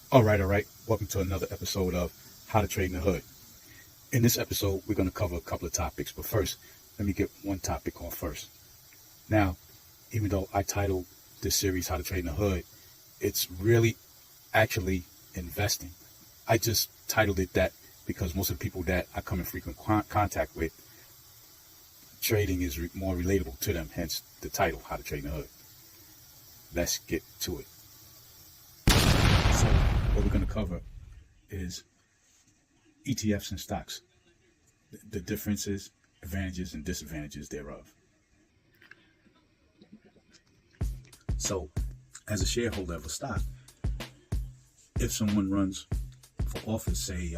All right. Welcome to another episode of How to Trade in the Hood. In this episode, we're going to cover a couple of topics, but first, let me get one topic on first. Now, even though I titled this series How to Trade in the Hood, it's really actually investing. I just titled it that because most of the people that I come in frequent contact with, trading is more relatable to them, hence the title, How to Trade in the Hood. Let's get to it. So what we're going to cover is ETFs and stocks, the differences, advantages, and disadvantages thereof. So, as a shareholder of a stock, if someone runs for office, say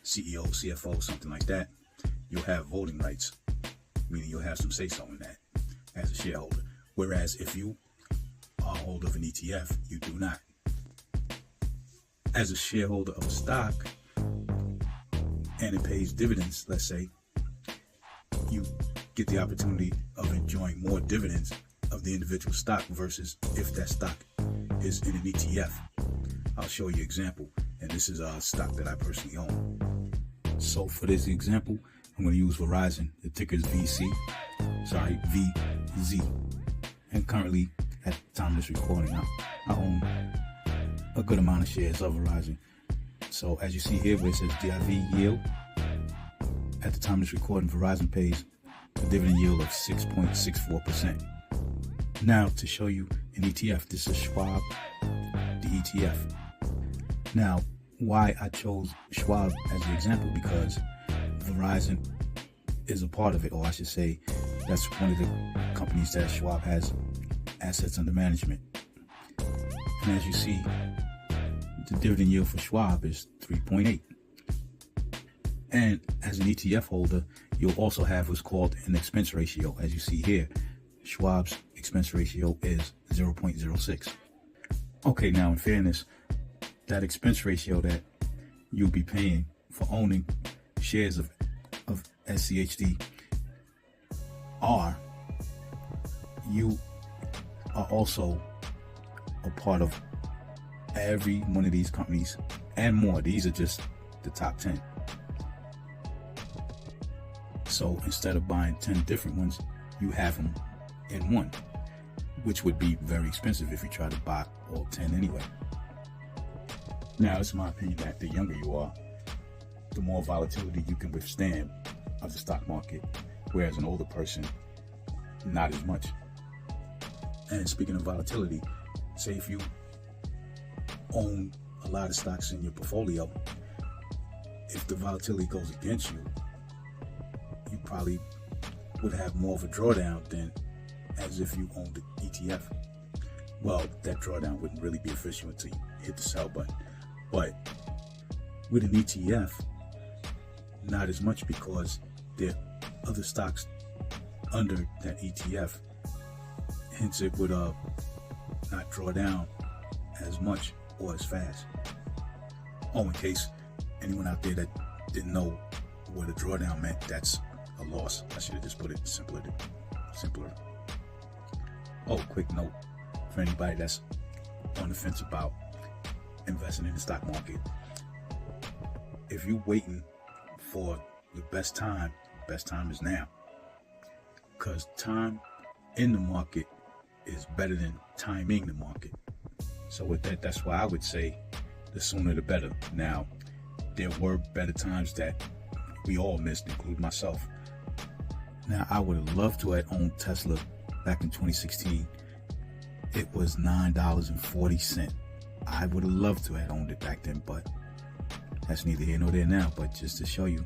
CEO, CFO, something like that, you'll have voting rights, meaning you'll have some say-so in that as a shareholder. Whereas if you are a holder of an ETF, you do not. As a shareholder of a stock, and it pays dividends, let's say, you get the opportunity of enjoying more dividends of the individual stock versus if that stock is in an ETF. I'll show you an example, and this is a stock that I personally own. So for this example, I'm going to use Verizon. The ticker is VZ. And currently, at the time of this recording, I own a good amount of shares of Verizon. So as you see here where it says DIV yield, at the time of this recording, Verizon pays a dividend yield of 6.64%. Now to show you an ETF, this is Schwab, the ETF. Now, why I chose Schwab as the example, because Verizon is a part of it, or I should say, that's one of the companies that Schwab has assets under management. And as you see, the dividend yield for Schwab is 3.8. And as an ETF holder, you'll also have what's called an expense ratio. As you see here, Schwab's expense ratio is 0.06. Okay, now in fairness, that expense ratio that you'll be paying for owning shares of SCHD you are also a part of every one of these companies and more. These are just the top 10. So instead of buying 10 different ones, you have them in one, which would be very expensive if you try to buy all 10 anyway. Now, it's my opinion that the younger you are, the more volatility you can withstand of the stock market, whereas an older person, not as much. And speaking of volatility, say if you own a lot of stocks in your portfolio, if the volatility goes against you, you probably would have more of a drawdown than as if you owned the ETF. Well, that drawdown wouldn't really be official until you hit the sell button. But with an ETF, not as much, because there are other stocks under that ETF. Hence, it would not draw down as much or as fast. Oh, in case anyone out there that didn't know what a drawdown meant, that's a loss. I should have just put it simpler. Oh, quick note for anybody that's on the fence about investing in the stock market. If you're waiting for the best time is now. Because time in the market is better than timing the market. So with that, that's why I would say the sooner the better. Now, there were better times that we all missed, including myself. Now, I would have loved to have owned Tesla back in 2016. It was $9.40. I would have loved to have owned it back then, but that's neither here nor there now. But just to show you,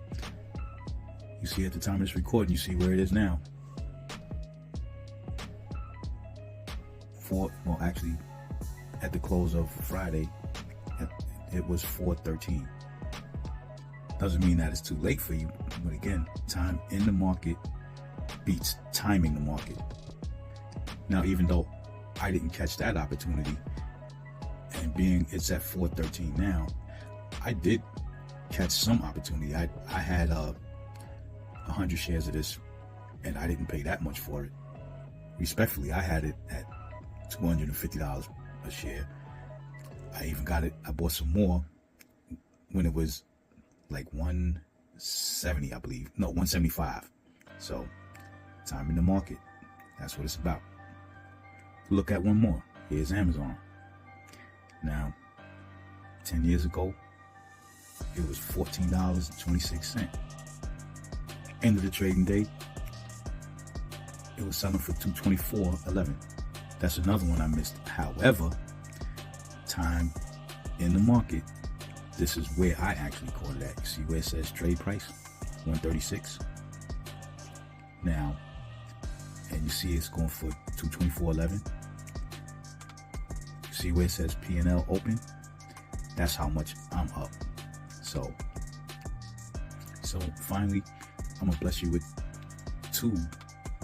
you see at the time of this recording, you see where it is now. Actually, at the close of Friday, it was 4:13. Doesn't mean that it's too late for you, but again, time in the market beats timing the market. Now, even though I didn't catch that opportunity, and being it's at 4:13 now, I did catch some opportunity. I had 100 shares of this, and I didn't pay that much for it. Respectfully, I had it at $250 a share. I even got it. I bought some more when it was like 170, I believe. No, 175. So, time in the market. That's what it's about. Look at one more. Here's Amazon. Now, 10 years ago, it was $14.26. End of the trading day, it was selling for $224.11. That's another one I missed. However, time in the market, this is where I actually caught it at. See where it says trade price, 136. Now, and you see it's going for $224.11. See where it says P&L open? That's how much I'm up. So finally, I'm gonna bless you with two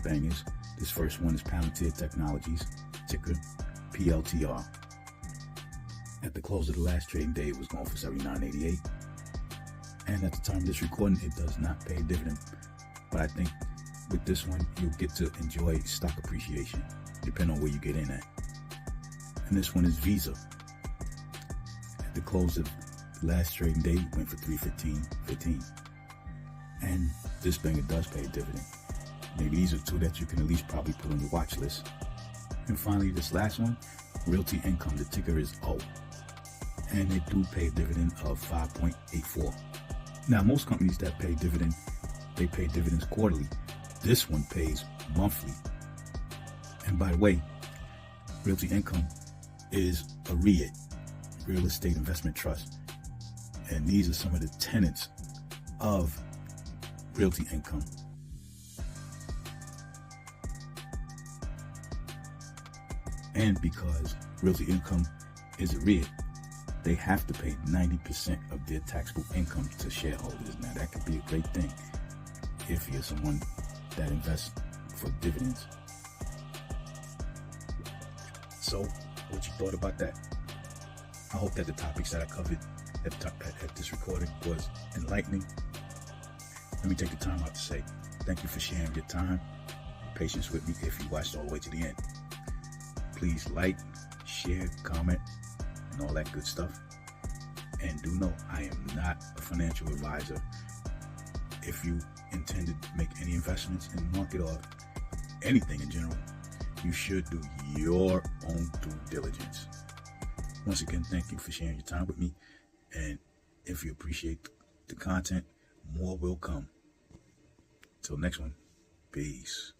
bangers. This first one is Palantir Technologies, ticker PLTR. At the close of the last trading day, it was going for $79.88. And at the time of this recording, it does not pay a dividend. But I think with this one, you'll get to enjoy stock appreciation, depending on where you get in at. And this one is Visa. At the close of the last trading day, it went for $315.15. And this banger does pay a dividend. Maybe these are two that you can at least probably put on your watch list. And finally, this last one, Realty Income, the ticker is O. And they do pay a dividend of 5.84. Now, most companies that pay dividend, they pay dividends quarterly. This one pays monthly. And by the way, Realty Income is a REIT, Real Estate Investment Trust. And these are some of the tenets of Realty Income. And because Realty Income is a REIT, they have to pay 90% of their taxable income to shareholders. Now, that could be a great thing if you're someone that invests for dividends. So, what you thought about that? I hope that the topics that I covered at this recording was enlightening. Let me take the time out to say thank you for sharing your time, patience with me if you watched all the way to the end. Please like, share, comment, and all that good stuff. And do know, I am not a financial advisor. If you intend to make any investments in the market or anything in general, you should do your own due diligence. Once again, thank you for sharing your time with me. And if you appreciate the content, more will come. Till next one, peace.